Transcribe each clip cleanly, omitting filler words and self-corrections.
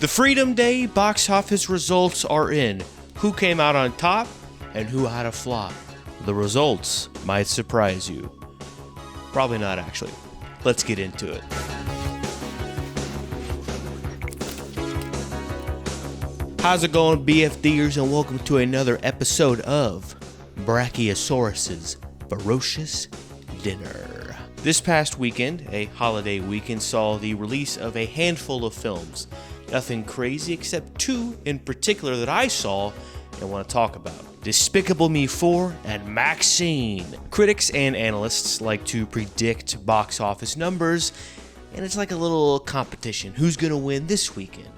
The Freedom Day box office results are in. Who came out on top and who had a flop? The results might surprise you. Probably not, actually. Let's get into it. How's it going, BFDers, and welcome to another episode of Brachiosaurus's Ferocious Dinner. This past weekend, a holiday weekend, saw the release of a handful of films. Nothing crazy except two in particular that I saw and want to talk about. Despicable Me 4 and Maxine. Critics and analysts like to predict box office numbers, and it's like a little competition. Who's going to win this weekend?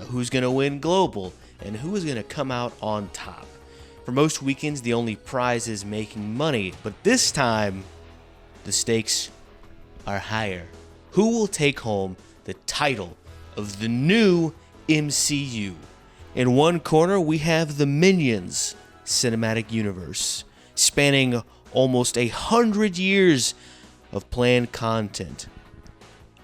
Who's going to win global? And who is going to come out on top? For most weekends, the only prize is making money, but this time, the stakes are higher. Who will take home the title of the new MCU? In one corner, we have the Minions cinematic universe, spanning almost 100 years of planned content.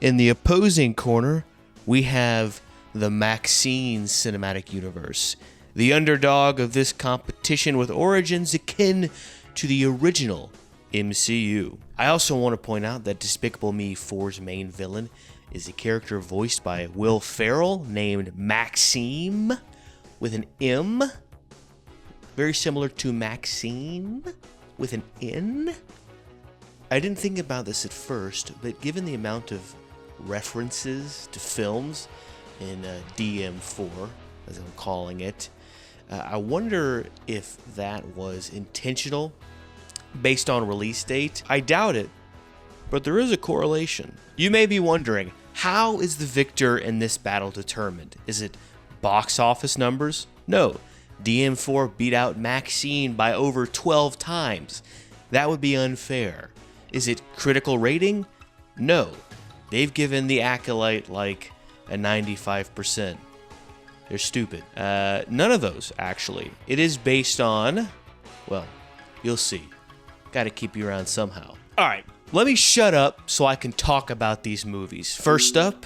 In the opposing corner, we have the Maxine cinematic universe, the underdog of this competition with origins akin to the original MCU. I also want to point out that Despicable Me 4's main villain is a character voiced by Will Ferrell named Maxine with an M, very similar to Maxine with an N. I didn't think about this at first, but given the amount of references to films in DM4, as I'm calling it, I wonder if that was intentional based on release date. I doubt it, but there is a correlation. You may be wondering, how is the victor in this battle determined? Is it box office numbers? No, DM4 beat out Maxine by over 12 times. That would be unfair. Is it critical rating? No, they've given The Acolyte like a 95%. They're stupid. None of those, actually. It is based on, well, you'll see. Gotta keep you around somehow. Alright, let me shut up so I can talk about these movies. First up,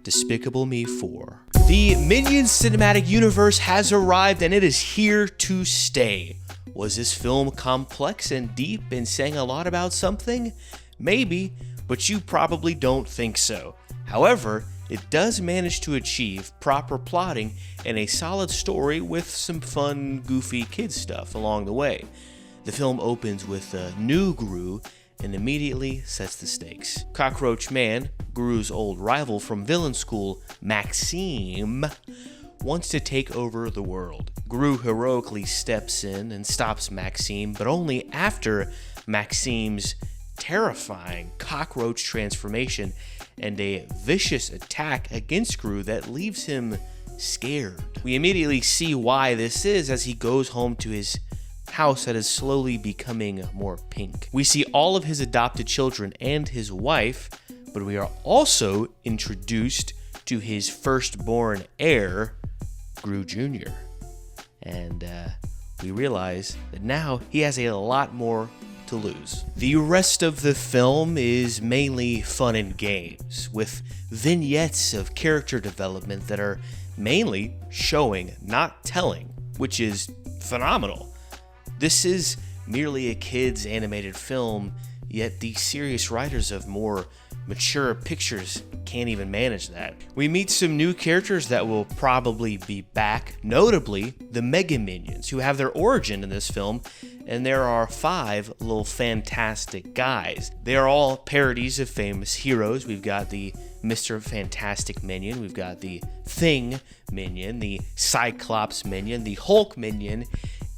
Despicable Me 4. The Minions cinematic universe has arrived and it is here to stay. Was this film complex and deep and saying a lot about something? Maybe, but you probably don't think so. However, it does manage to achieve proper plotting and a solid story with some fun, goofy kid stuff along the way. The film opens with a new Gru and immediately sets the stakes. Cockroach Man, Gru's old rival from villain school, Maxine, wants to take over the world. Gru heroically steps in and stops Maxine, but only after Maxine's terrifying cockroach transformation and a vicious attack against Gru that leaves him scared. We immediately see why this is as he goes home to his house that is slowly becoming more pink. We see all of his adopted children and his wife, but we are also introduced to his firstborn heir, Gru Jr. And we realize that now he has a lot more to lose. The rest of the film is mainly fun and games, with vignettes of character development that are mainly showing, not telling, which is phenomenal. This is merely a kid's animated film, yet the serious writers of more mature pictures can't even manage that. We meet some new characters that will probably be back, notably the Mega Minions, who have their origin in this film, and there are 5 little fantastic guys. They are all parodies of famous heroes. We've got the Mr. Fantastic Minion, we've got the Thing Minion, the Cyclops Minion, the Hulk Minion,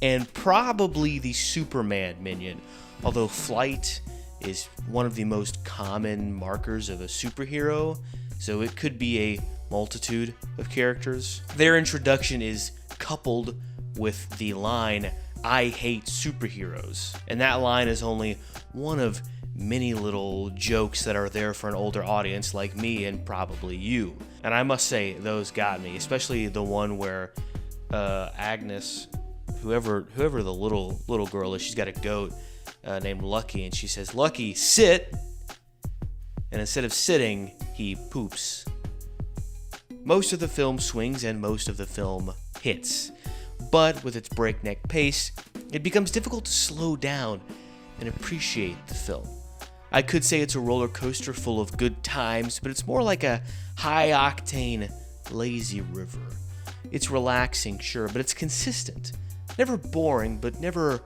and probably the Superman Minion, although flight is one of the most common markers of a superhero, so it could be a multitude of characters. Their introduction is coupled with the line, "I hate superheroes," and that line is only one of many little jokes that are there for an older audience like me and probably you. And I must say, those got me, especially the one where Agnes, whoever the little girl is, she's got a goat named Lucky, and she says, "Lucky, sit," and instead of sitting, he poops. Most of the film swings and most of the film hits, but with its breakneck pace, it becomes difficult to slow down and appreciate the film. I could say it's a roller coaster full of good times, but it's more like a high-octane, lazy river. It's relaxing, sure, but it's consistent. Never boring, but never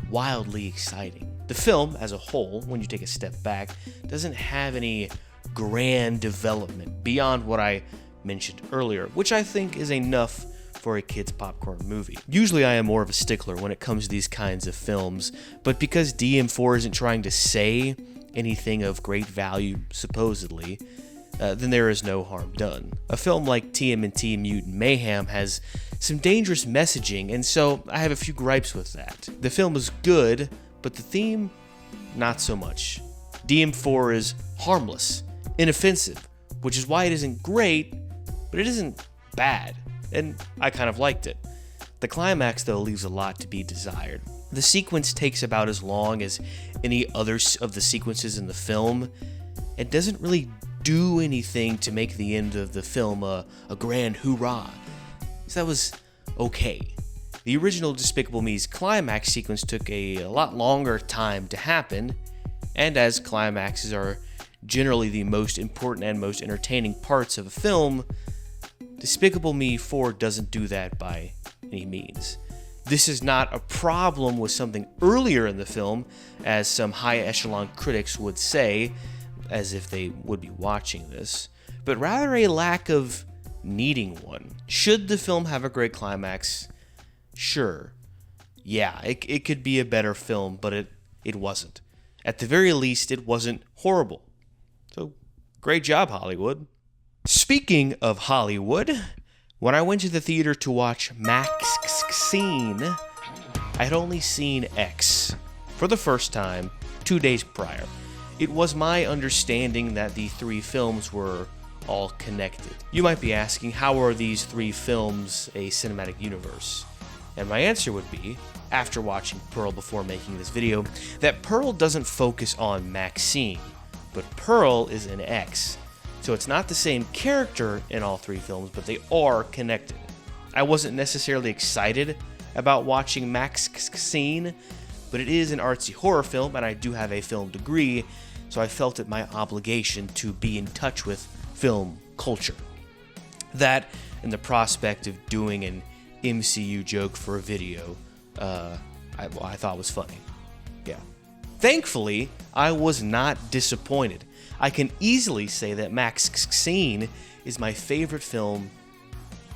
wildly exciting. The film, as a whole, when you take a step back, doesn't have any grand development beyond what I mentioned earlier, which I think is enough for a kid's popcorn movie. Usually I am more of a stickler when it comes to these kinds of films, but because DM4 isn't trying to say anything of great value, supposedly, then there is no harm done. A film like TMNT Mutant Mayhem has some dangerous messaging, and so I have a few gripes with that. The film is good, but the theme, not so much. DM4 is harmless, inoffensive, which is why it isn't great, but it isn't bad, and I kind of liked it. The climax, though, leaves a lot to be desired. The sequence takes about as long as any other of the sequences in the film, and doesn't really do anything to make the end of the film a grand hoorah. So that was okay. The original Despicable Me's climax sequence took a lot longer time to happen, and as climaxes are generally the most important and most entertaining parts of a film, Despicable Me 4 doesn't do that by any means. This is not a problem with something earlier in the film, as some high echelon critics would say, as if they would be watching this, but rather a lack of needing one. Should the film have a great climax? Sure. Yeah, it could be a better film, but it wasn't. At the very least, it wasn't horrible. So, great job, Hollywood. Speaking of Hollywood, when I went to the theater to watch Maxine, I had only seen X for the first time 2 days prior. It was my understanding that the three films were all connected. You might be asking, how are these three films a cinematic universe? And my answer would be, after watching Pearl before making this video, that Pearl doesn't focus on Maxine, but Pearl is an X. So it's not the same character in all three films, but they are connected. I wasn't necessarily excited about watching Maxine, but it is an artsy horror film, and I do have a film degree, so I felt it my obligation to be in touch with film culture. That, and the prospect of doing an MCU joke for a video, I thought was funny. Yeah. Thankfully, I was not disappointed. I can easily say that Maxine is my favorite film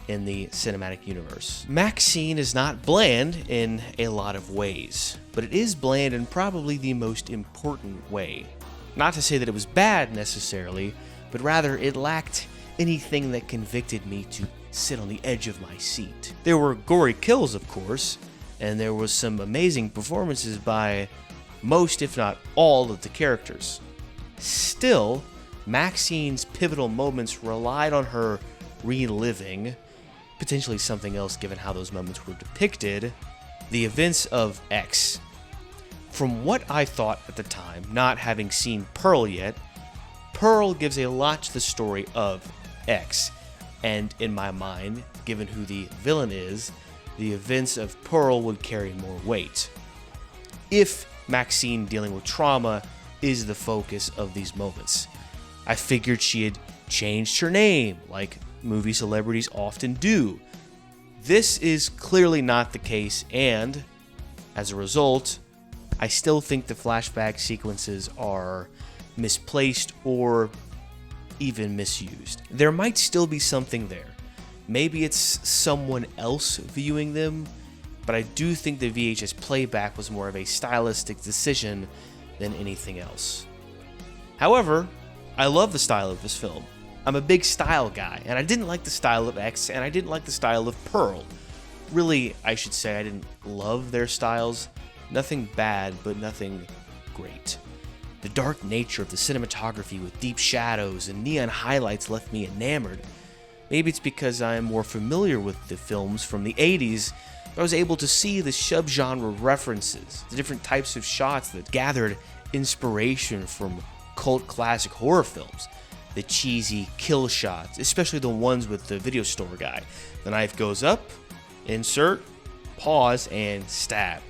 in the cinematic universe. Maxine is not bland in a lot of ways, but it is bland in probably the most important way. Not to say that it was bad necessarily, but rather it lacked anything that convicted me to sit on the edge of my seat. There were gory kills, of course, and there was some amazing performances by most, if not all, of the characters. Still, Maxine's pivotal moments relied on her reliving, potentially something else given how those moments were depicted, the events of X. From what I thought at the time, not having seen Pearl yet, Pearl gives a lot to the story of X, and in my mind, given who the villain is, the events of Pearl would carry more weight. If Maxine dealing with trauma is the focus of these moments. I figured she had changed her name, like movie celebrities often do. This is clearly not the case, and as a result, I still think the flashback sequences are misplaced or even misused. There might still be something there. Maybe it's someone else viewing them, but I do think the VHS playback was more of a stylistic decision than anything else. However, I love the style of this film. I'm a big style guy, and I didn't like the style of X, and I didn't like the style of Pearl. Really, I should say I didn't love their styles. Nothing bad, but nothing great. The dark nature of the cinematography with deep shadows and neon highlights left me enamored. Maybe it's because I am more familiar with the films from the 80s, but I was able to see the subgenre references, the different types of shots that gathered inspiration from cult classic horror films. the cheesy kill shots, especially the ones with the video store guy. The knife goes up, insert, pause, and stab.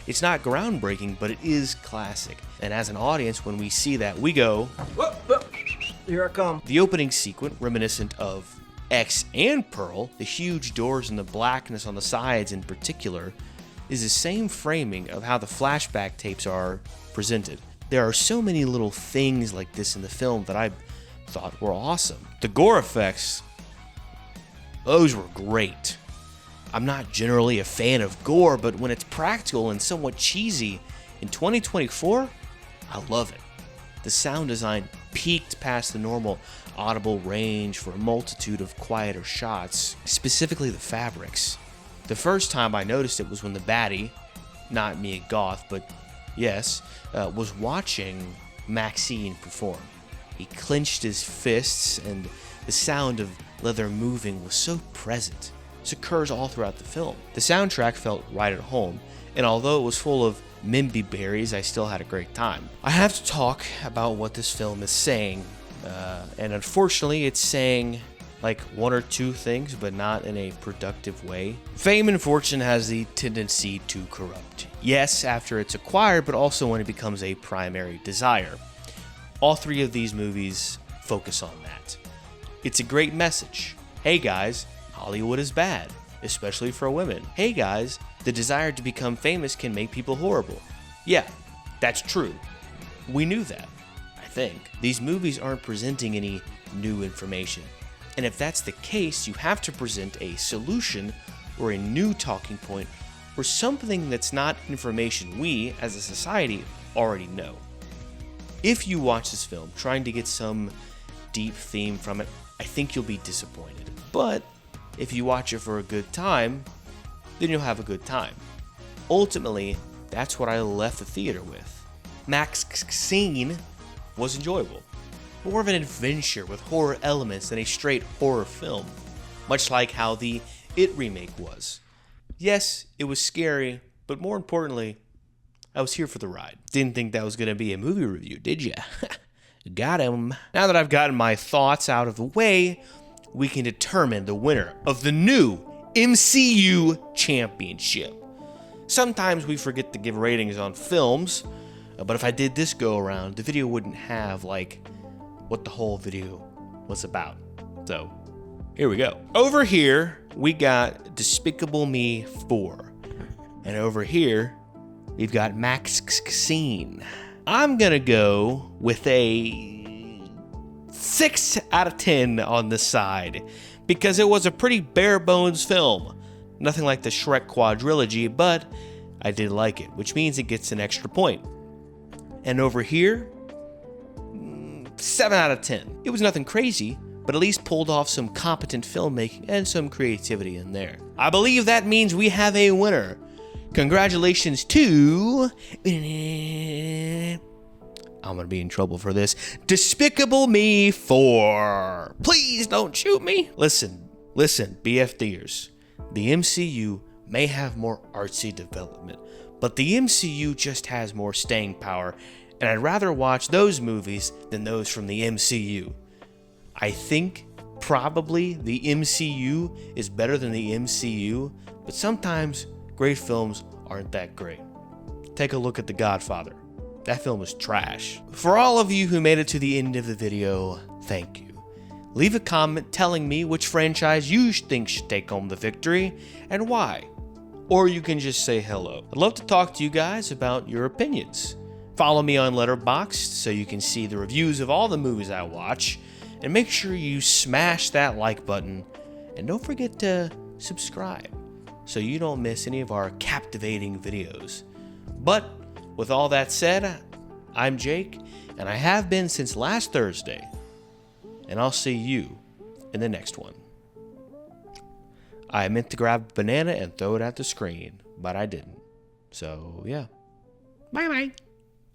It's not groundbreaking, but it is classic. And as an audience, when we see that, we go, Whoop, whoop. Here I come. The opening sequence, reminiscent of X and Pearl, the huge doors and the blackness on the sides in particular, is the same framing of how the flashback tapes are presented. There are so many little things like this in the film that I thought were awesome. The gore effects, those were great. I'm not generally a fan of gore, but when it's practical and somewhat cheesy in 2024, I love it. The sound design peaked past the normal audible range for a multitude of quieter shots, specifically the fabrics. The first time I noticed it was when the baddie, not Mia Goth, but yes, was watching Maxine perform. He clenched his fists, and the sound of leather moving was so present. This occurs all throughout the film. The soundtrack felt right at home, and although it was full of Mimby berries, I still had a great time. I have to talk about what this film is saying, and unfortunately it's saying like one or two things, but not in a productive way. Fame and fortune has the tendency to corrupt. Yes, after it's acquired, but also when it becomes a primary desire. All three of these movies focus on that. It's a great message. Hey guys, Hollywood is bad, especially for women. Hey guys, the desire to become famous can make people horrible. Yeah, that's true. We knew that, I think. These movies aren't presenting any new information. And if that's the case, you have to present a solution or a new talking point or something that's not information we, as a society, already know. If you watch this film trying to get some deep theme from it, I think you'll be disappointed. But if you watch it for a good time, then you'll have a good time. Ultimately, that's what I left the theater with. Maxine was enjoyable. More of an adventure with horror elements than a straight horror film, much like how the It remake was. Yes, it was scary, but more importantly, I was here for the ride. Didn't think that was going to be a movie review, did ya? Got him. Now that I've gotten my thoughts out of the way, we can determine the winner of the new MCU Championship. Sometimes we forget to give ratings on films, but if I did this go around, the video wouldn't have, like, what the whole video was about. So, here we go. Over here, we got Despicable Me 4. And over here, we've got Maxine. I'm gonna go with a 6 out of 10 on this side, because it was a pretty bare bones film. Nothing like the Shrek quadrilogy, but I did like it, which means it gets an extra point. And over here, 7 out of 10. It was nothing crazy, but at least pulled off some competent filmmaking and some creativity in there. I believe that means we have a winner. Congratulations to... I'm gonna be in trouble for this. Despicable Me 4. Please don't shoot me. Listen, BFDers. The MCU may have more artsy development, but the MCU just has more staying power, and I'd rather watch those movies than those from the MCU. I think probably the MCU is better than the MCU, but sometimes great films aren't that great. Take a look at The Godfather. That film is trash. For all of you who made it to the end of the video, thank you. Leave a comment telling me which franchise you think should take home the victory and why. Or you can just say hello. I'd love to talk to you guys about your opinions. Follow me on Letterboxd so you can see the reviews of all the movies I watch. And make sure you smash that like button. And don't forget to subscribe so you don't miss any of our captivating videos. But with all that said, I'm Jake, and I have been since last Thursday. And I'll see you in the next one. I meant to grab a banana and throw it at the screen, but I didn't. So, yeah. Bye-bye.